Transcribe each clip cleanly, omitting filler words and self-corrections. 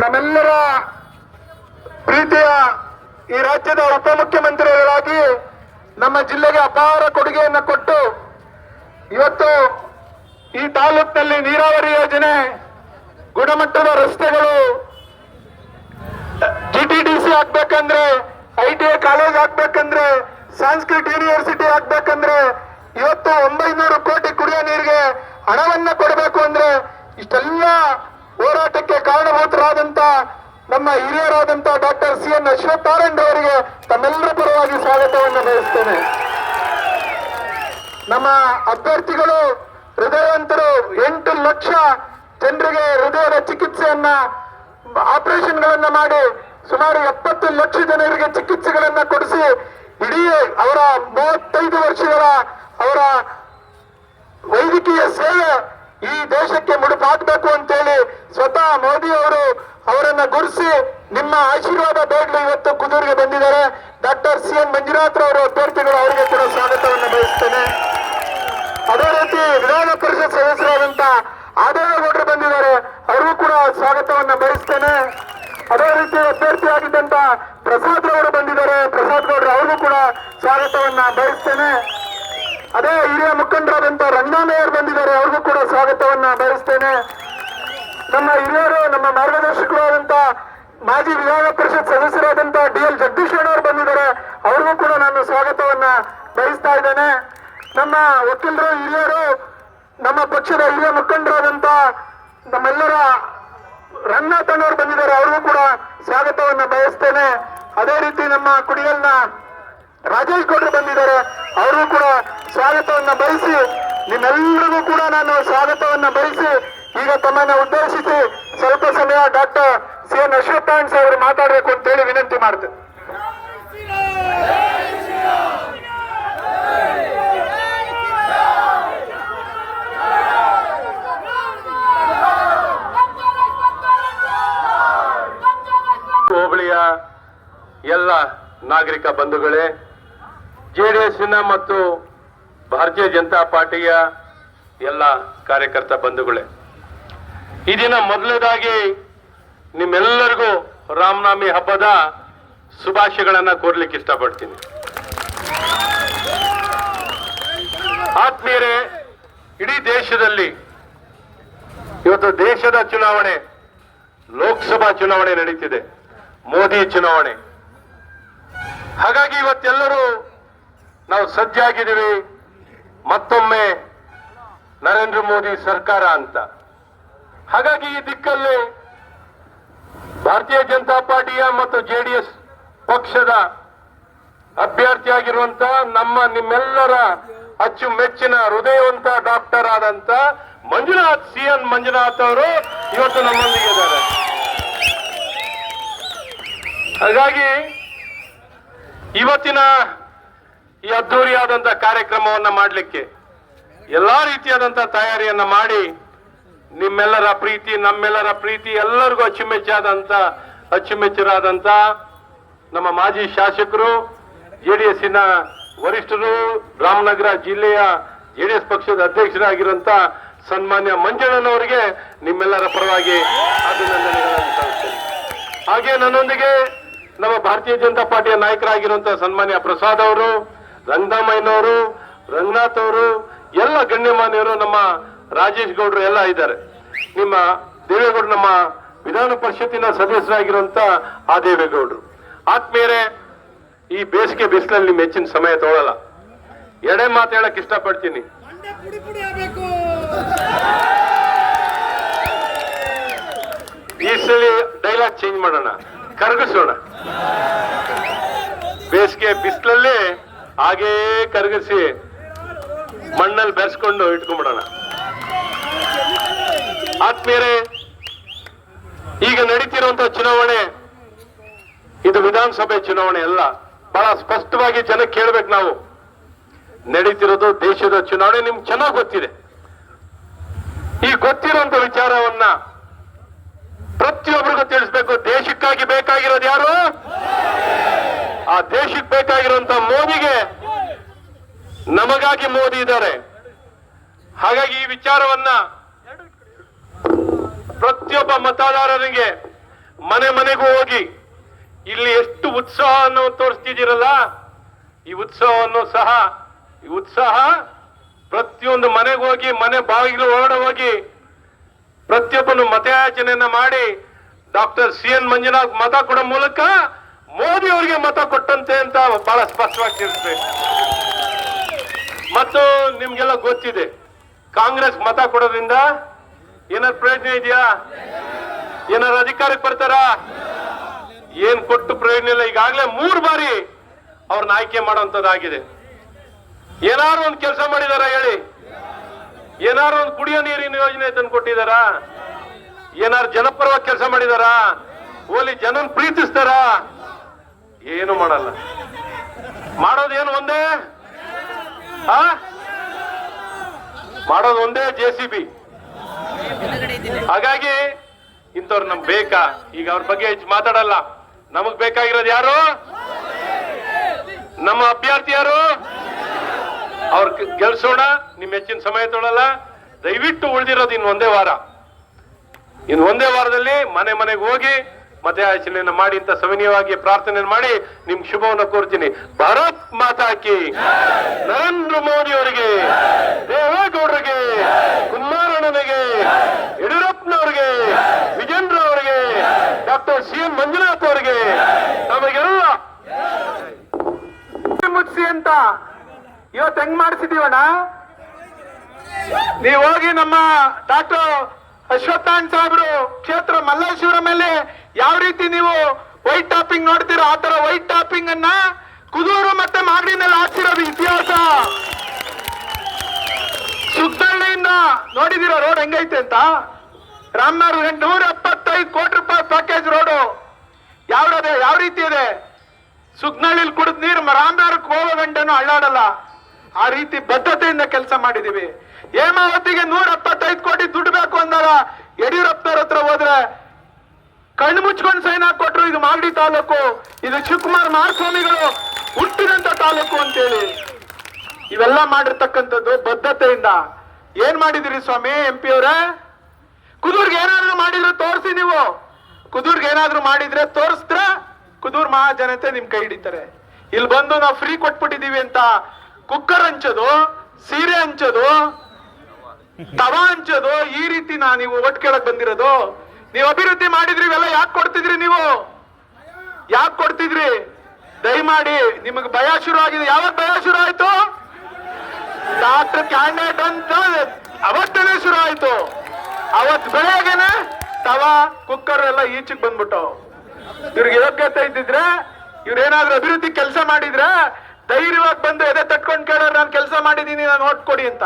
ನಮ್ಮೆಲ್ಲರ ಪ್ರೀತಿಯ ಈ ರಾಜ್ಯದ ಉಪಮುಖ್ಯಮಂತ್ರಿಗಳಾಗಿ ನಮ್ಮ ಜಿಲ್ಲೆಗೆ ಅಪಾರ ಕೊಡುಗೆಯನ್ನು ಕೊಟ್ಟು ಇವತ್ತು ಈ ತಾಲೂಕಿನಲ್ಲಿ ನೀರಾವರಿ ಯೋಜನೆ, ಗುಣಮಟ್ಟದ ರಸ್ತೆಗಳು, ಜಿಟಿಡಿಸಿ ಆಗ್ಬೇಕಂದ್ರೆ, ITI ಕಾಲೇಜ್ ಆಗ್ಬೇಕಂದ್ರೆ, ಸಂಸ್ಕೃತ್ ಯೂನಿವರ್ಸಿಟಿ ಆಗ್ಬೇಕಂದ್ರೆ, ಇವತ್ತು 900 ಕೋಟಿ ಕುಡಿಯೋ ನೀರಿಗೆ ಹಣವನ್ನ ಕೊಡಬೇಕು ಅಂದ್ರೆ ಇಷ್ಟೆಲ್ಲ ಹೋರಾಟಕ್ಕೆ ಕಾರಣಭೂತರಾದಂತ ನಮ್ಮ ಹಿರಿಯರಾದಂತ ಡಾಕ್ಟರ್ CN ಅಶ್ವತ್ಥನಾರಾಯಣ ಅವರಿಗೆ ತಮ್ಮೆಲ್ಲರ ಪರವಾಗಿ ಸ್ವಾಗತವನ್ನು ಬಯಸ್ತೇನೆ. ನಮ್ಮ ಅಭ್ಯರ್ಥಿಗಳು ಹೃದಯವಂತರು, 8 ಲಕ್ಷ ಜನರಿಗೆ ಹೃದಯದ ಚಿಕಿತ್ಸೆಯನ್ನ, ಆಪರೇಷನ್ಗಳನ್ನ ಮಾಡಿ ಸುಮಾರು 70 ಲಕ್ಷ ಜನರಿಗೆ ಚಿಕಿತ್ಸೆಗಳನ್ನ ಕೊಡಿಸಿ ಇಡೀ ಅವರ 35 ವರ್ಷಗಳ ಅವರ ವೈದ್ಯಕೀಯ ಸೇವೆ ಈ ದೇಶಕ್ಕೆ ಮುಡುಪಾಗಬೇಕು ಅಂತೇಳಿ ಸ್ವತಃ ಮೋದಿ ಅವರು ಅವರನ್ನ ಗುರುಸಿ ನಿಮ್ಮ ಆಶೀರ್ವಾದ ಬೇಡಲು ಇವತ್ತು ಕುದೂರಿಗೆ ಬಂದಿದ್ದಾರೆ. ಡಾಕ್ಟರ್ CN ಮಂಜುನಾಥ್ ಅವರು ಅಭ್ಯರ್ಥಿಗಳು, ಅವರಿಗೆ ಕೂಡ ಸ್ವಾಗತವನ್ನು ಬಯಸ್ತೇನೆ. ಅದೇ ರೀತಿ ವಿಧಾನ ಪರಿಷತ್ ಸದಸ್ಯರಾದಂತ ಆದೇವೇಗೌಡರು ಬಂದಿದ್ದಾರೆ, ಅವ್ರಿಗೂ ಕೂಡ ಸ್ವಾಗತವನ್ನ ಬಯಸ್ತೇನೆ. ಅದೇ ರೀತಿ ಅಭ್ಯರ್ಥಿಯಾಗಿದ್ದಂತ ಪ್ರಸಾದ್ ಅವರು ಬಂದಿದ್ದಾರೆ, ಪ್ರಸಾದ್ ಗೌಡ್ರು, ಅವ್ರಿಗೂ ಕೂಡ ಸ್ವಾಗತವನ್ನ ಬಯಸ್ತೇನೆ. ಅದೇ ಹಿರಿಯ ಮುಖಂಡರಾದಂತ ರಂಗನಾಥಯ್ಯರು ಬಂದಿದ್ದಾರೆ, ಅವ್ರಿಗೂ ಕೂಡ ಸ್ವಾಗತವನ್ನ ಬಯಸ್ತೇನೆ. ನಮ್ಮ ಹಿರಿಯರು, ನಮ್ಮ ಮಾರ್ಗದರ್ಶಕರಾದಂತ ಮಾಜಿ ವಿಧಾನ ಪರಿಷತ್ ಸದಸ್ಯರಾದಂತ DL ಜಗದೀಶ್ ಅವರು ಬಂದಿದ್ದಾರೆ, ಅವ್ರಿಗೂ ಕೂಡ ನಾನು ಸ್ವಾಗತವನ್ನ ಬಯಸ್ತಾ ಇದ್ದೇನೆ. ನಮ್ಮ ವಕೀಲರು, ಹಿರಿಯರು, ನಮ್ಮ ಪಕ್ಷದ ಹಿರಿಯ ಮುಖಂಡರಾದಂತ ನಮ್ಮೆಲ್ಲರ ರಂಗನಾಥಣ್ಣವರು ಬಂದಿದ್ದಾರೆ, ಅವ್ರಿಗೂ ಕೂಡ ಸ್ವಾಗತವನ್ನ ಬಯಸ್ತೇನೆ. ಅದೇ ರೀತಿ ನಮ್ಮ ಕುಡಿಯಲ್ನ ರಾಜೇಶ್ ಗೌಡ್ರು ಬಂದಿದ್ದಾರೆ, ಅವ್ರಿಗೂ ಕೂಡ ಸ್ವಾಗತವನ್ನ ಬಯಸಿ, ನಿಮ್ಮೆಲ್ಲರಿಗೂ ಕೂಡ ನಾನು ಸ್ವಾಗತವನ್ನ ಬಯಸಿ ಈಗ ತಮ್ಮನ್ನ ಉದ್ದೇಶಿಸಿ ಸ್ವಲ್ಪ ಸಮಯ ಡಾಕ್ಟರ್ CN ಅಶ್ವತ್ಥನಾರಾಯಣ ಅವರು ಮಾತಾಡಬೇಕು ಅಂತೇಳಿ ವಿನಂತಿ ಮಾಡ್ತೇನೆ. ಹೋಬಳಿಯ ಎಲ್ಲ ನಾಗರಿಕ ಬಂಧುಗಳೇ, JDSನ ಮತ್ತು ಭಾರತೀಯ ಜನತಾ ಪಾರ್ಟಿಯ ಎಲ್ಲ ಕಾರ್ಯಕರ್ತ ಬಂಧುಗಳೇ, ಈ ದಿನ ಮೊದಲನೇದಾಗಿ ನಿಮ್ಮೆಲ್ಲರಿಗೂ ರಾಮನವಮಿ ಹಬ್ಬದ ಶುಭಾಶಯಗಳನ್ನ ಕೋರ್ಲಿಕ್ಕೆ ಇಷ್ಟಪಡ್ತೀನಿ. ಆತ್ಮೀಯರೇ, ಇಡೀ ದೇಶದಲ್ಲಿ ಇವತ್ತು ದೇಶದ ಚುನಾವಣೆ, ಲೋಕಸಭಾ ಚುನಾವಣೆ ನಡೀತಿದೆ, ಮೋದಿ ಚುನಾವಣೆ. ಹಾಗಾಗಿ ಇವತ್ತೆಲ್ಲರೂ ನಾವು ಸಜ್ಜಾಗಿದ್ದೀವಿ ಮತ್ತೊಮ್ಮೆ ನರೇಂದ್ರ ಮೋದಿ ಸರ್ಕಾರ ಅಂತ. ಹಾಗಾಗಿ ಈ ದಿಕ್ಕಲ್ಲಿ ಭಾರತೀಯ ಜನತಾ ಪಾರ್ಟಿಯ ಮತ್ತು JDS ಪಕ್ಷದ ಅಭ್ಯರ್ಥಿಯಾಗಿರುವಂತ ನಿಮ್ಮೆಲ್ಲರ ಅಚ್ಚುಮೆಚ್ಚಿನ ಹೃದಯವಂತ ಡಾಕ್ಟರ್ ಆದಂತ CN ಮಂಜುನಾಥ್ ಅವರು ಇವತ್ತು ನಮ್ಮೊಂದಿಗೆ ಇದ್ದಾರೆ. ಹಾಗಾಗಿ ಇವತ್ತಿನ ಈ ಅದ್ದೂರಿಯಾದಂತ ಕಾರ್ಯಕ್ರಮವನ್ನ ಮಾಡಲಿಕ್ಕೆ ಎಲ್ಲಾ ರೀತಿಯಾದಂತ ತಯಾರಿಯನ್ನ ಮಾಡಿ ನಿಮ್ಮೆಲ್ಲರ ಪ್ರೀತಿ, ನಮ್ಮೆಲ್ಲರ ಪ್ರೀತಿ, ಎಲ್ಲರಿಗೂ ಅಚ್ಚುಮೆಚ್ಚರಾದಂತ ನಮ್ಮ ಮಾಜಿ ಶಾಸಕರು, JDSನ ವರಿಷ್ಠರು, ರಾಮನಗರ ಜಿಲ್ಲೆಯ JDS ಪಕ್ಷದ ಅಧ್ಯಕ್ಷರಾಗಿರುವಂತ ಸನ್ಮಾನ್ಯ ಮಂಜಣ್ಣನವರಿಗೆ ನಿಮ್ಮೆಲ್ಲರ ಪರವಾಗಿ ಅಭಿನಂದನೆಗಳನ್ನು ಸಲ್ಲಿಸ್ತೇನೆ. ಹಾಗೆ ನನ್ನೊಂದಿಗೆ ನಮ್ಮ ಭಾರತೀಯ ಜನತಾ ಪಾರ್ಟಿಯ ನಾಯಕರಾಗಿರುವಂತಹ ಸನ್ಮಾನ್ಯ ಪ್ರಸಾದ್ ಅವರು, ರಂಗನಾಥಯ್ಯನವರು, ರಂಗನಾಥ್ ಅವರು, ಎಲ್ಲ ಗಣ್ಯಮಾನ್ಯರು, ನಮ್ಮ ರಾಜೇಶ್ ಗೌಡ್ರು ಎಲ್ಲ ಇದ್ದಾರೆ. ನಿಮ್ಮ ದೇವೇಗೌಡರು ನಮ್ಮ ವಿಧಾನ ಪರಿಷತ್ತಿನ ಸದಸ್ಯರಾಗಿರುವಂತ ಆ ದೇವೇಗೌಡರು. ಆತ್ಮೀಯರೇ, ಈ ಬೇಸಿಗೆ ಬಿಸಿಲಲ್ಲಿ ಮೆಚ್ಚಿನ ಸಮಯ ತಗೊಳ್ಳಲ್ಲ, ಎಡೆ ಮಾತು ಹೇಳಕ್ ಇಷ್ಟಪಡ್ತೀನಿ. ಈ ಸಲ ಡೈಲಾಗ್ ಚೇಂಜ್ ಮಾಡೋಣ. ಕರಗಿಸೋಣ. ಬೇಸಿಗೆ ಬಿಸಿಲಲ್ಲಿ ಹಾಗೇ ಕರಗಿಸಿ ಮಣ್ಣಲ್ಲಿ ಬೆರೆಸ್ಕೊಂಡು ಇಟ್ಕೊಂಡ್ಬಿಡೋಣ. ಆತ್ಮೀಯರೇ, ಈಗ ನಡೀತಿರುವಂತಹ ಚುನಾವಣೆ ಇದು ವಿಧಾನಸಭೆ ಚುನಾವಣೆ ಅಲ್ಲ. ಬಹಳ ಸ್ಪಷ್ಟವಾಗಿ ಜನಕ್ಕೆ ಕೇಳ್ಬೇಕು. ನಾವು ನಡೀತಿರೋದು ದೇಶದ ಚುನಾವಣೆ. ನಿಮ್ಗೆ ಚೆನ್ನಾಗಿ ಗೊತ್ತಿದೆ. ಈ ಗೊತ್ತಿರುವಂತ ವಿಚಾರವನ್ನ ಪ್ರತಿಯೊಬ್ಬರಿಗೂ ತಿಳಿಸ್ಬೇಕು. ದೇಶಕ್ಕಾಗಿ ಬೇಕಾಗಿರೋದು ಯಾರು? ಆ ದೇಶಕ್ಕೆ ಬೇಕಾಗಿರುವಂತ ಮೋದಿಗೆ, ನಮಗಾಗಿ ಮೋದಿ ಇದ್ದಾರೆ. ಹಾಗಾಗಿ ಈ ವಿಚಾರವನ್ನ ಪ್ರತಿಯೊಬ್ಬ ಮತದಾರರಿಗೆ ಮನೆ ಮನೆಗೂ ಹೋಗಿ ಇಲ್ಲಿ ಎಷ್ಟು ಉತ್ಸಾಹವನ್ನು ತೋರಿಸ್ತಿದ್ದೀರಲ್ಲ, ಈ ಉತ್ಸಾಹ ಪ್ರತಿಯೊಂದು ಮನೆಗೆ ಹೋಗಿ, ಮನೆ ಬಾಗಿಲು ಹೊರಡ ಹೋಗಿ ಪ್ರತಿಯೊಬ್ಬನು ಮತಯಾಚನೆಯನ್ನ ಮಾಡಿ ಡಾಕ್ಟರ್ CN ಮಂಜುನಾಥ್ ಮತ ಕೊಡೋ ಮೂಲಕ ಮೋದಿ ಅವರಿಗೆ ಮತ ಕೊಟ್ಟಂತೆ ಅಂತ ಬಹಳ ಸ್ಪಷ್ಟವಾಗಿ ತಿಳಿಸ್ಬೇಕು. ಮತ್ತು ನಿಮ್ಗೆಲ್ಲ ಗೊತ್ತಿದೆ, ಕಾಂಗ್ರೆಸ್ ಮತ ಕೊಡೋದ್ರಿಂದ ಏನಾದ್ರು ಪ್ರಯೋಜನ ಇದೆಯಾ? ಏನಾದ್ರು ಅಧಿಕಾರಕ್ಕೆ ಬರ್ತಾರ? ಏನ್ ಕೊಟ್ಟು ಪ್ರಯೋಜನ ಇಲ್ಲ. ಈಗಾಗಲೇ 3 ಬಾರಿ ಅವ್ರನ್ನ ಆಯ್ಕೆ ಮಾಡುವಂತದ್ದಾಗಿದೆ. ಏನಾದ್ರು ಒಂದು ಕೆಲಸ ಮಾಡಿದಾರ ಹೇಳಿ? ಏನಾದ್ರು ಒಂದು ಕುಡಿಯೋ ನೀರಿನ ಯೋಜನೆ ತಂದು ಕೊಟ್ಟಿದಾರ? ಏನಾದ್ರು ಜನಪರವಾಗಿ ಕೆಲಸ ಮಾಡಿದಾರ? ಓಲಿ ಜನನ್ ಪ್ರೀತಿಸ್ತಾರ? ಏನು ಮಾಡಲ್ಲ. ಮಾಡೋದೇನು ಒಂದೇ, ಮಾಡೋದು ಒಂದೇ JCB. ಹಾಗಾಗಿ ಇಂಥವ್ರು ನಮ್ಗೆ ಬೇಕಾ? ಈಗ ಅವ್ರ ಬಗ್ಗೆ ಹೆಚ್ಚು ಮಾತಾಡಲ್ಲ. ನಮಗ್ ಬೇಕಾಗಿರೋದು ಯಾರು? ನಮ್ಮ ಅಭ್ಯರ್ಥಿ ಯಾರು? ಅವ್ರ ಗೆಲ್ಸೋಣ. ನಿಮ್ ಹೆಚ್ಚಿನ ಸಮಯ ತೊಗೊಳಲ್ಲ. ದಯವಿಟ್ಟು ಉಳಿದಿರೋದು ಇನ್ನು ಒಂದೇ ವಾರದಲ್ಲಿ ಮನೆ ಮನೆಗೆ ಹೋಗಿ ಮತಯಾಚನೆಯನ್ನು ಮಾಡಿ ಅಂತ ಸವಿನಯವಾಗಿ ಪ್ರಾರ್ಥನೆ ಮಾಡಿ ನಿಮ್ಗೆ ಶುಭವನ್ನು ಕೋರ್ತೀನಿ. ಭಾರತ್ ಮಾತಾ ಕಿ, ನರೇಂದ್ರ ಮೋದಿ ಅವರಿಗೆ, ದೇವೇಗೌಡರಿಗೆ, ಕುಮಾರಣ್ಣನಿಗೆ, ಯಡಿಯೂರಪ್ಪನವರಿಗೆ, ವಿಜೇಂದ್ರ ಅವರಿಗೆ, ಡಾಕ್ಟರ್ CN ಮಂಜುನಾಥ್ ಅವರಿಗೆ, ನಮಗೆಲ್ಲ ಮುಗಿಸಿ ಅಂತ ಇವತ್ತು ಹೆಂಗ್ ಮಾಡಿಸಿದೀವಣ್ಣ. ನೀವು ಹೋಗಿ ನಮ್ಮ ಡಾಕ್ಟರ್ ಅಶ್ವತ್ಥಾನ್ ಸಾಹೇಬ್ರು ಕ್ಷೇತ್ರ ಮಲ್ಲೇಶ್ವರ ಮೇಲೆ ಯಾವ ರೀತಿ ನೀವು ವೈಟ್ ಟಾಪಿಂಗ್ ನೋಡ್ತೀರೋ ಆ ತರ ವೈಟ್ ಟಾಪಿಂಗ್ ಅನ್ನ ಕುದೂರು ಮತ್ತೆ ಮಾಗಡಿನಲ್ಲಿ ಹಾಕ್ಸಿರೋದು ಇತಿಹಾಸ. ಸುಗ್ದಳ್ಳಿಯಿಂದ ನೋಡಿದಿರೋ ರೋಡ್ ಹೆಂಗೈತೆ ಅಂತ. ರಾಮನಗರ 175 ಕೋಟಿ ರೂಪಾಯಿ ಪ್ಯಾಕೇಜ್ ರೋಡು ಯಾವ ರೀತಿ ಇದೆ. ಸುಗ್ನಳ್ಳಿಲಿ ಕುಡಿದ ನೀರು ರಾಮನಗರಕ್ಕೆ ಹೋಗೋ ಗಂಟೆನೂ ಅಳ್ಳಾಡಲ್ಲ. ಆ ರೀತಿ ಬದ್ಧತೆಯಿಂದ ಕೆಲಸ ಮಾಡಿದೀವಿ. ಹೇಮಾವತಿಗೆ 175 ಕೋಟಿ ದುಡ್ಡು ಬೇಕು ಅಂದಾಗ ಯಡಿಯೂರಪ್ಪನವ್ರ ಹತ್ರ ಹೋದ್ರೆ ಕಣ್ಣು ಮುಚ್ಕೊಂಡು ಸೈನ್ ಹಾಕೊಟ್ರು. ಇದು ಮಾಗಡಿ ತಾಲೂಕು, ಇದು ಶಿವಕುಮಾರ್ ಮಹಾಸ್ವಾಮಿಗಳು ಹುಟ್ಟಿದಂತ ತಾಲೂಕು ಅಂತೇಳಿ ಇವೆಲ್ಲ ಮಾಡಿರ್ತಕ್ಕಂಥದ್ದು ಬದ್ಧತೆಯಿಂದ. ಏನ್ ಮಾಡಿದಿರಿ ಸ್ವಾಮಿ MP ಅವರೇ? ಕುದೂರ್ಗೆ ಏನಾದ್ರು ಮಾಡಿದ್ರೆ ತೋರಿಸಿ. ನೀವು ಕುದೂರ್ಗೆ ಏನಾದ್ರು ಮಾಡಿದ್ರೆ ತೋರಿಸಿದ್ರೆ ಕುದೂರ್ ಮಹಾಜನತೆ ನಿಮ್ ಕೈ ಹಿಡಿತಾರೆ. ಇಲ್ಲಿ ಬಂದು ನಾವು ಫ್ರೀ ಕೊಟ್ಬಿಟ್ಟಿದೀವಿ ಅಂತ ಕುಕ್ಕರ್ ಹಂಚೋದು, ಸೀರೆ ಹಂಚೋದು, ತವಾ ಹಂಚೋದು, ಈ ರೀತಿ ನೀವು ಓಟ್ ಕೇಳಕ್ ಬಂದಿರೋದು. ನೀವು ಅಭಿವೃದ್ಧಿ ಮಾಡಿದ್ರಿ, ಇವೆಲ್ಲ ಯಾಕೆ ಕೊಡ್ತಿದ್ರಿ? ನೀವು ಯಾಕೆ ಕೊಡ್ತಿದ್ರಿ? ದಯಮಾಡಿ ನಿಮಗೆ ಭಯ ಶುರು ಆಗಿದೆ. ಯಾವಾಗ ಭಯ ಶುರು ಆಯ್ತು? ಡಾಕ್ಟರ್ ಕ್ಯಾಂಡಿಡೇಟ್ ಅಂತ ಅವತ್ತನೇ ಶುರು ಆಯ್ತು. ಅವತ್ ಬೆಳಗ್ಗೆನೆ ತವಾ ಕುಕ್ಕರ್ ಎಲ್ಲ ಈಚೆಗೆ ಬಂದ್ಬಿಟ್ಟು. ಇವ್ರಿಗೆ ಯೋಗ್ಯತೆ ಇದ್ದಿದ್ರೆ, ಇವ್ರೇನಾದ್ರೂ ಅಭಿವೃದ್ಧಿ ಕೆಲಸ ಮಾಡಿದ್ರೆ ಧೈರ್ಯವಾಗಿ ಬಂದು ಎದೆ ತಟ್ಕೊಂಡು ಕೇಳೋರು ನಾನು ಕೆಲಸ ಮಾಡಿದೀನಿ, ನಾನು ಓಟ್ ಕೊಡಿ ಅಂತ.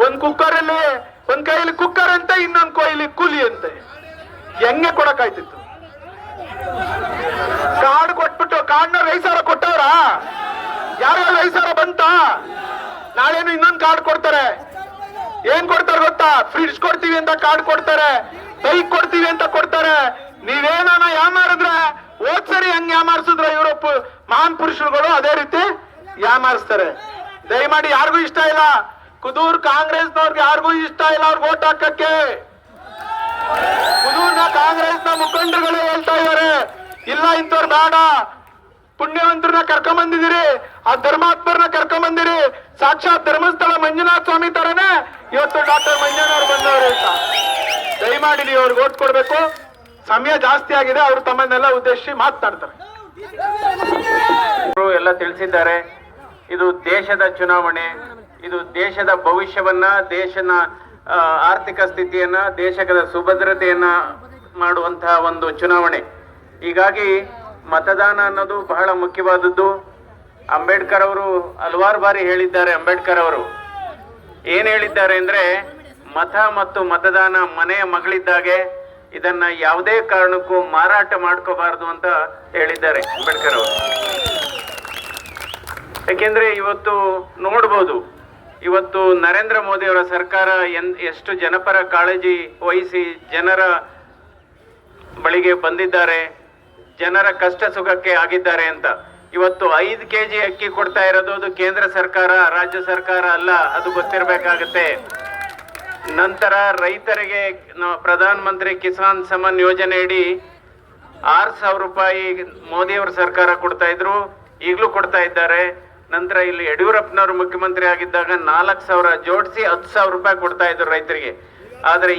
ಒಂದ್ ಕುಕ್ಕರ್ ಅಲ್ಲಿ ಒಂದ್ ಕೈಯಲ್ಲಿ ಕುಕ್ಕರ್ ಅಂತ, ಇನ್ನೊಂದ್ ಕೈಯಲ್ಲಿ ಕೂಲಿ ಅಂತೆ. ಹೆಂಗೆ ಕೊಡಕ್ಕಾಯ್ತಿತ್ತು? ಕಾರ್ಡ್ ಕೊಟ್ಬಿಟ್ಟು ಕಾರ್ಡ್ನ 5,000 ಕೊಟ್ಟವ್ರ? ಯಾರು 5,000 ಬಂತ? ನಾಳೇನು ಇನ್ನೊಂದು ಕಾರ್ಡ್ ಕೊಡ್ತಾರೆ. ಏನ್ ಕೊಡ್ತಾರೆ ಗೊತ್ತಾ? ಫ್ರಿಡ್ಜ್ ಕೊಡ್ತೀವಿ ಅಂತ ಕಾರ್ಡ್ ಕೊಡ್ತಾರೆ, ಬೈಕ್ ಕೊಡ್ತೀವಿ ಅಂತ ಕೊಡ್ತಾರೆ. ನೀವೇನ ಯಾಮಾರಿದ್ರೆ ಹೋದ್ ಸರಿ ಹಂಗ ಯಾಮಾರಿಸಿದ್ರೆ ಯುರೋಪ್ ಮಹಾನ್ ಪುರುಷರುಗಳು ಅದೇ ರೀತಿ ಯಾಮಾರಿಸ್ತಾರೆ. ದಯಮಾಡಿ ಯಾರಿಗೂ ಇಷ್ಟ ಇಲ್ಲ. ಕುದೂರ್ ಕಾಂಗ್ರೆಸ್ನವ್ರಿಗೆ ಯಾರಿಗೂ ಇಷ್ಟ ಇಲ್ಲ ಅವ್ರಿಗೆ ಓಟ್ ಹಾಕಕ್ಕೆ. ಕುದೂರ್ನ ಕಾಂಗ್ರೆಸ್ನ ಮುಖಂಡರುಗಳು ಹೇಳ್ತಾ ಇದಾರೆ, ಇಲ್ಲ ಇಂಥವ್ರು ಬೇಡ, ಪುಣ್ಯವಂತರನ್ನ ಕರ್ಕೊಂಬಂದಿದ್ದೀರಿ, ಆ ಧರ್ಮಾತ್ಮರನ್ನ ಕರ್ಕೊಂಬಂದಿರಿ, ಸಾಕ್ಷಾತ್ ಧರ್ಮಸ್ಥಳ ಮಂಜುನಾಥ ಸ್ವಾಮಿ ತರನೇ ಇವತ್ತು ಡಾಕ್ಟರ್ ಮಂಜಣ್ಣವ್ರು ಬಂದವರು ಅಂತ. ದಯಮಾಡಿ ನೀವು ಅವ್ರಿಗೆ ಓಟ್ ಕೊಡ್ಬೇಕು. ಸಮಯ ಜಾಸ್ತಿ ಆಗಿದೆ, ಅವರು ತಮ್ಮನ್ನೆಲ್ಲ ಉದ್ದೇಶಿಸಿ ಮಾತನಾಡ್ತಾರೆ. ಎಲ್ಲ ತಿಳಿಸಿದ್ದಾರೆ. ಇದು ದೇಶದ ಚುನಾವಣೆ, ಇದು ದೇಶದ ಭವಿಷ್ಯವನ್ನ, ದೇಶದ ಆರ್ಥಿಕ ಸ್ಥಿತಿಯನ್ನ, ದೇಶದ ಸುಭದ್ರತೆಯನ್ನ ಮಾಡುವಂತಹ ಒಂದು ಚುನಾವಣೆ. ಹೀಗಾಗಿ ಮತದಾನ ಅನ್ನೋದು ಬಹಳ ಮುಖ್ಯವಾದದ್ದು. ಅಂಬೇಡ್ಕರ್ ಅವರು ಹಲವಾರು ಬಾರಿ ಹೇಳಿದ್ದಾರೆ. ಅಂಬೇಡ್ಕರ್ ಅವರು ಏನ್ ಹೇಳಿದ್ದಾರೆ ಅಂದ್ರೆ, ಮತ ಮತ್ತು ಮತದಾನ ಮನೆಯ ಮಗಳಿದ್ದಾಗೆ, ಇದನ್ನ ಯಾವುದೇ ಕಾರಣಕ್ಕೂ ಮಾರಾಟ ಮಾಡ್ಕೋಬಾರ್ದು ಅಂತ ಹೇಳಿದ್ದಾರೆ ಅಂಬೇಡ್ಕರ್ ಅವರು. ಯಾಕೆಂದ್ರೆ ಇವತ್ತು ನೋಡ್ಬೋದು, ಇವತ್ತು ನರೇಂದ್ರ ಮೋದಿ ಅವರ ಸರ್ಕಾರ ಎಷ್ಟು ಜನಪರ ಕಾಳಜಿ ವಹಿಸಿ ಜನರ ಬಳಿಗೆ ಬಂದಿದ್ದಾರೆ, ಜನರ ಕಷ್ಟ ಸುಖಕ್ಕೆ ಆಗಿದ್ದಾರೆ ಅಂತ. ಇವತ್ತು 5 kg ಅಕ್ಕಿ ಕೊಡ್ತಾ ಇರೋದು ಅದು ಕೇಂದ್ರ ಸರ್ಕಾರ, ರಾಜ್ಯ ಸರ್ಕಾರ ಅಲ್ಲ, ಅದು ಗೊತ್ತಿರಬೇಕಾಗತ್ತೆ. ನಂತರ ರೈತರಿಗೆ ಪ್ರಧಾನ ಮಂತ್ರಿ ಕಿಸಾನ್ ಸಮ್ಮಾನ್ ಯೋಜನೆ ಅಡಿ 6,000 ರೂಪಾಯಿ ಮೋದಿ ಅವರ ಸರ್ಕಾರ ಕೊಡ್ತಾ ಇದ್ರು, ಈಗಲೂ ಕೊಡ್ತಾ ಇದ್ದಾರೆ. ನಂತರ ಇಲ್ಲಿ ಯಡಿಯೂರಪ್ಪನವರು ಮುಖ್ಯಮಂತ್ರಿ ಆಗಿದ್ದಾಗ 4,000 ಜೋಡಿಸಿ 10,000 ರೂಪಾಯಿ ಕೊಡ್ತಾ ಇದ್ರು ರೈತರಿಗೆ. ಆದ್ರೆ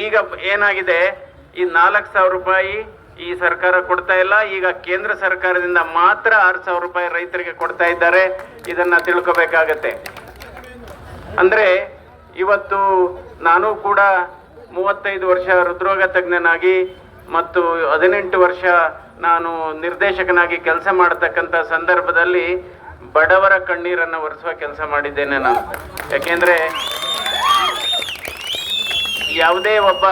ಈಗ ಏನಾಗಿದೆ, ಈ 4,000 ರೂಪಾಯಿ ಈ ಸರ್ಕಾರ ಕೊಡ್ತಾ ಇಲ್ಲ. ಈಗ ಕೇಂದ್ರ ಸರ್ಕಾರದಿಂದ ಮಾತ್ರ 6,000 ರೂಪಾಯಿ ರೈತರಿಗೆ ಕೊಡ್ತಾ ಇದ್ದಾರೆ. ಇದನ್ನ ತಿಳ್ಕೊಬೇಕಾಗತ್ತೆ. ಅಂದ್ರೆ ಇವತ್ತು ನಾನು ಕೂಡ 35 ವರ್ಷ ಹೃದ್ರೋಗ ತಜ್ಞನಾಗಿ ಮತ್ತು 18 ವರ್ಷ ನಾನು ನಿರ್ದೇಶಕನಾಗಿ ಕೆಲಸ ಮಾಡತಕ್ಕಂಥ ಸಂದರ್ಭದಲ್ಲಿ ಬಡವರ ಕಣ್ಣೀರನ್ನು ಒರೆಸುವ ಕೆಲಸ ಮಾಡಿದ್ದೇನೆ ನಾನು. ಯಾಕೆಂದ್ರೆ ಯಾವುದೇ ಒಬ್ಬ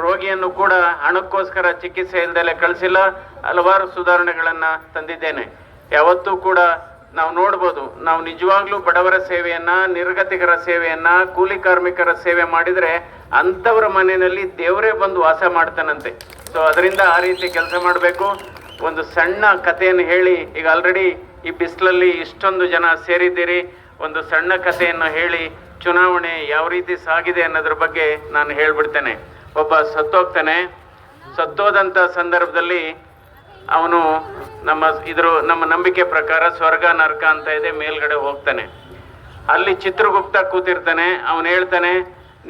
ರೋಗಿಯನ್ನು ಕೂಡ ಹಣಕ್ಕೋಸ್ಕರ ಚಿಕಿತ್ಸೆ ಇಲ್ದಲೆ ಕಳಿಸಿಲ್ಲ. ಹಲವಾರು ಸುಧಾರಣೆಗಳನ್ನ ತಂದಿದ್ದೇನೆ. ಯಾವತ್ತೂ ಕೂಡ ನಾವು ನೋಡ್ಬೋದು, ನಾವು ನಿಜವಾಗ್ಲೂ ಬಡವರ ಸೇವೆಯನ್ನ, ನಿರ್ಗತಿಕರ ಸೇವೆಯನ್ನ, ಕೂಲಿ ಕಾರ್ಮಿಕರ ಸೇವೆ ಮಾಡಿದ್ರೆ ಅಂಥವ್ರ ಮನೆಯಲ್ಲಿ ದೇವರೇ ಬಂದು ವಾಸ ಮಾಡ್ತಾನಂತೆ. ಸೊ ಅದರಿಂದ ಆ ರೀತಿ ಕೆಲಸ ಮಾಡಬೇಕು. ಒಂದು ಸಣ್ಣ ಕಥೆಯನ್ನು ಹೇಳಿ, ಈಗ ಆಲ್ರೆಡಿ ಈ ಬಿಸಿಲಲ್ಲಿ ಇಷ್ಟೊಂದು ಜನ ಸೇರಿದ್ದೀರಿ, ಒಂದು ಸಣ್ಣ ಕಥೆಯನ್ನು ಹೇಳಿ ಚುನಾವಣೆ ಯಾವ ರೀತಿ ಸಾಗಿದೆ ಅನ್ನೋದ್ರ ಬಗ್ಗೆ ನಾನು ಹೇಳ್ಬಿಡ್ತೇನೆ. ಒಬ್ಬ ಸತ್ತೋಗ್ತಾನೆ. ಸತ್ತೋದಂಥ ಸಂದರ್ಭದಲ್ಲಿ ಅವನು ನಮ್ಮ ನಂಬಿಕೆ ಪ್ರಕಾರ ಸ್ವರ್ಗ ನರಕ ಅಂತ ಇದೆ, ಮೇಲ್ಗಡೆ ಹೋಗ್ತಾನೆ. ಅಲ್ಲಿ ಚಿತ್ರಗುಪ್ತ ಕೂತಿರ್ತಾನೆ. ಅವನು ಹೇಳ್ತಾನೆ,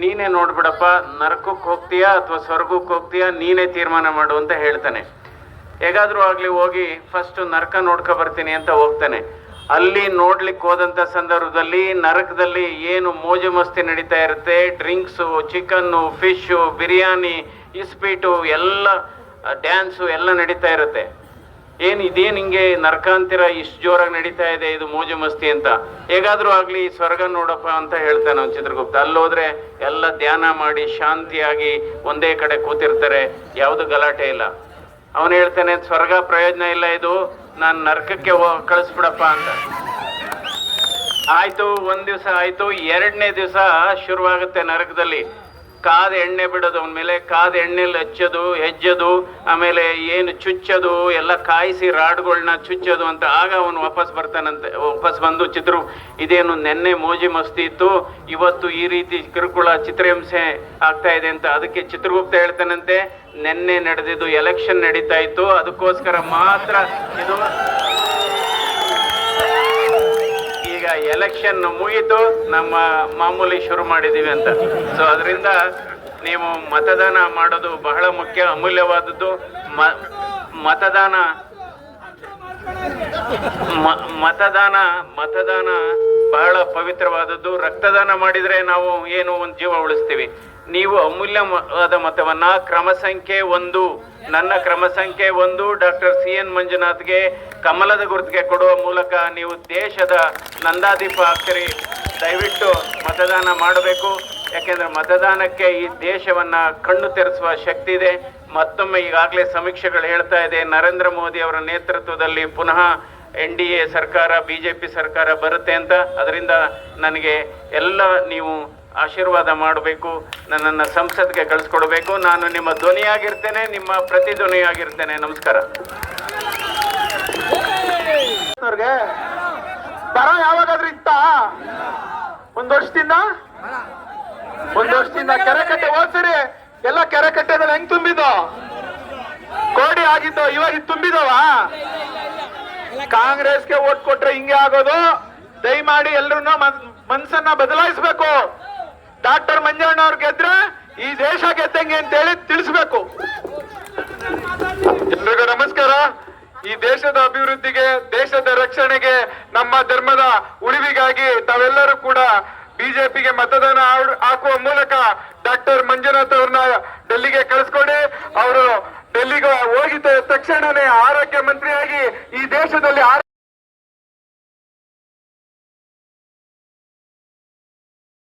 ನೀನೇ ನೋಡ್ಬಿಡಪ್ಪ, ನರಕಕ್ಕೆ ಹೋಗ್ತೀಯಾ ಅಥವಾ ಸ್ವರ್ಗಕ್ಕೆ ಹೋಗ್ತೀಯಾ, ನೀನೇ ತೀರ್ಮಾನ ಮಾಡು ಅಂತ ಹೇಳ್ತಾನೆ. ಹೇಗಾದ್ರೂ ಆಗ್ಲಿ ಹೋಗಿ ಫಸ್ಟ್ ನರಕ ನೋಡ್ಕೊ ಬರ್ತೀನಿ ಅಂತ ಹೋಗ್ತಾನೆ. ಅಲ್ಲಿ ನೋಡ್ಲಿಕ್ಕೆ ಹೋದಂತ ಸಂದರ್ಭದಲ್ಲಿ ನರಕದಲ್ಲಿ ಏನು ಮೋಜು ಮಸ್ತಿ ನಡೀತಾ ಇರುತ್ತೆ, ಡ್ರಿಂಕ್ಸು, ಚಿಕನ್ನು, ಫಿಶು, ಬಿರಿಯಾನಿ, ಇಸ್ಪೀಟು, ಎಲ್ಲ ಡ್ಯಾನ್ಸು ಎಲ್ಲ ನಡೀತಾ ಇರುತ್ತೆ. ಇದೇನು ಹಿಂಗೆ ನರಕ ಅಂತೀರ, ಇಷ್ಟು ಜೋರಾಗಿ ನಡೀತಾ ಇದೆ ಇದು ಮೋಜು ಮಸ್ತಿ ಅಂತ. ಹೇಗಾದ್ರೂ ಆಗ್ಲಿ ಸ್ವರ್ಗ ನೋಡಪ್ಪ ಅಂತ ಹೇಳ್ತಾನೆ ಅವ್ನು ಚಿತ್ರಗುಪ್ತ. ಅಲ್ಲೋದ್ರೆ ಎಲ್ಲ ಧ್ಯಾನ ಮಾಡಿ ಶಾಂತಿಯಾಗಿ ಒಂದೇ ಕಡೆ ಕೂತಿರ್ತಾರೆ, ಯಾವುದು ಗಲಾಟೆ ಇಲ್ಲ. ಅವನು ಹೇಳ್ತಾನೆ, ಸ್ವರ್ಗ ಪ್ರಯೋಜನ ಇಲ್ಲ, ಇದು ನಾನು ನರಕಕ್ಕೆ ಕಳಿಸ್ಬಿಡಪ್ಪ ಅಂತ. ಆಯ್ತು, ಒಂದ್ ದಿವಸ ಆಯ್ತು. 2ನೇ ದಿವಸ ಶುರುವಾಗುತ್ತೆ ನರಕದಲ್ಲಿ. ಕಾದ ಎಣ್ಣೆ ಬಿಡೋದು ಅವನ ಮೇಲೆ, ಕಾದ ಎಣ್ಣೆಲಿ ಹೆಜ್ಜೋದು, ಆಮೇಲೆ ಏನು ಚುಚ್ಚೋದು, ಎಲ್ಲ ಕಾಯಿಸಿ ರಾಡ್ಗಳನ್ನ ಚುಚ್ಚೋದು ಅಂತ. ಆಗ ಅವನು ವಾಪಸ್ ಬರ್ತಾನಂತೆ. ವಾಪಸ್ ಬಂದು ಇದೇನು ನೆನ್ನೆ ಮೋಜಿ ಮಸ್ತಿ ಇತ್ತು, ಇವತ್ತು ಈ ರೀತಿ ಕಿರುಕುಳ ಚಿತ್ರಹಿಂಸೆ ಆಗ್ತಾ ಇದೆ ಅಂತ. ಅದಕ್ಕೆ ಚಿತ್ರಗುಪ್ತ ಹೇಳ್ತಾನಂತೆ, ನೆನ್ನೆ ನಡೆದಿದ್ದು ಎಲೆಕ್ಷನ್ ನಡೀತಾ ಇತ್ತು, ಅದಕ್ಕೋಸ್ಕರ ಮಾತ್ರ ಇದು. ಈಗ ಎಲೆಕ್ಷನ್ ಮುಗೀತು, ನಮ್ಮ ಮಾಮೂಲಿ ಶುರು ಮಾಡಿದೀವಿ ಅಂತ. ಸೊ ಅದರಿಂದ ನೀವು ಮತದಾನ ಮಾಡೋದು ಬಹಳ ಮುಖ್ಯ, ಅಮೂಲ್ಯವಾದದ್ದು. ಮತದಾನ ಬಹಳ ಪವಿತ್ರವಾದದ್ದು. ರಕ್ತದಾನ ಮಾಡಿದ್ರೆ ನಾವು ಏನು ಒಂದು ಜೀವ ಉಳಿಸ್ತೀವಿ. ನೀವು ಅಮೂಲ್ಯವಾದ ಮತವನ್ನ ಕ್ರಮ ಸಂಖ್ಯೆ 1, ನನ್ನ ಕ್ರಮ ಸಂಖ್ಯೆ 1 ಡಾಕ್ಟರ್ CN ಮಂಜುನಾಥ್ಗೆ ಕಮಲದ ಗುರುತಿಗೆ ಕೊಡುವ ಮೂಲಕ ನೀವು ದೇಶದ ನಂದಾದೀಪ ಆಗ್ತೀರಿ. ದಯವಿಟ್ಟು ಮತದಾನ ಮಾಡಬೇಕು. ಯಾಕೆಂದ್ರೆ ಮತದಾನಕ್ಕೆ ಈ ದೇಶವನ್ನ ಕಣ್ಣು ತೆರೆಸುವ ಶಕ್ತಿ ಇದೆ. ಮತ್ತೊಮ್ಮೆ ಈಗಾಗಲೇ ಸಮೀಕ್ಷೆಗಳು ಹೇಳ್ತಾ ಇದೆ, ನರೇಂದ್ರ ಮೋದಿ ಅವರ ನೇತೃತ್ವದಲ್ಲಿ ಪುನಃ NDA ಸರ್ಕಾರ, BJP ಸರ್ಕಾರ ಬರುತ್ತೆ ಅಂತ. ಅದರಿಂದ ನನಗೆ ಎಲ್ಲ ನೀವು ಆಶೀರ್ವಾದ ಮಾಡಬೇಕು, ನನ್ನನ್ನು ಸಂಸತ್ಗೆ ಕಳಿಸ್ಕೊಡ್ಬೇಕು. ನಾನು ನಿಮ್ಮ ಧ್ವನಿಯಾಗಿರ್ತೇನೆ, ನಿಮ್ಮ ಪ್ರತಿಧ್ವನಿಯಾಗಿರ್ತೇನೆ. ನಮಸ್ಕಾರ. ಬರ ಯಾವಾಗಾದ್ರೂ ಇತ್ತ? ಒಂದ್ ವರ್ಷದಿಂದ ಕೆರೆ ಕಟ್ಟೆ ಹೋದ್ಸರಿ ಎಲ್ಲ ಕೆರೆ ಕಟ್ಟೆದಲ್ಲಿ ಹೆಂಗ್ ತುಂಬಿದ್ದು, ಕೋಡಿ ಆಗಿದ್ದು, ಇವಾಗ ತುಂಬಿದವ. ಕಾಂಗ್ರೆಸ್ಗೆ ಓಟ್ ಕೊಟ್ರೆ ಹಿಂಗೆ ಆಗೋದು. ದಯಮಾಡಿ ಎಲ್ರು ಮನ್ಸನ್ನ ಬದಲಾಯಿಸ್ಬೇಕು. ಡಾಕ್ಟರ್ ಮಂಜಣ್ಣ ಅವ್ರು ಗೆದ್ರೆ ಈ ದೇಶ ಗೆದ್ದಂಗೆ ಅಂತೇಳಿ ತಿಳಿಸ್ಬೇಕು. ಎಲ್ರಿಗೂ ನಮಸ್ಕಾರ. ಈ ದೇಶದ ಅಭಿವೃದ್ಧಿಗೆ, ದೇಶದ ರಕ್ಷಣೆಗೆ, ನಮ್ಮ ಧರ್ಮದ ಉಳಿವಿಗಾಗಿ ತಾವೆಲ್ಲರೂ ಕೂಡ ಬಿಜೆಪಿಗೆ ಮತದಾನ ಹಾಕುವ ಮೂಲಕ ಡಾಕ್ಟರ್ ಮಂಜುನಾಥ್ ಅವ್ರನ್ನ ಡೆಲ್ಲಿಗೆ ಕಳಿಸ್ಕೊಡಿ. ಅವರು ಡೆಲ್ಲಿಗೆ ಹೋಗಿ ಆಗಿದ್ದ ತಕ್ಷಣನೇ ಆರೋಗ್ಯ ಮಂತ್ರಿಯಾಗಿ ಈ ದೇಶದಲ್ಲಿ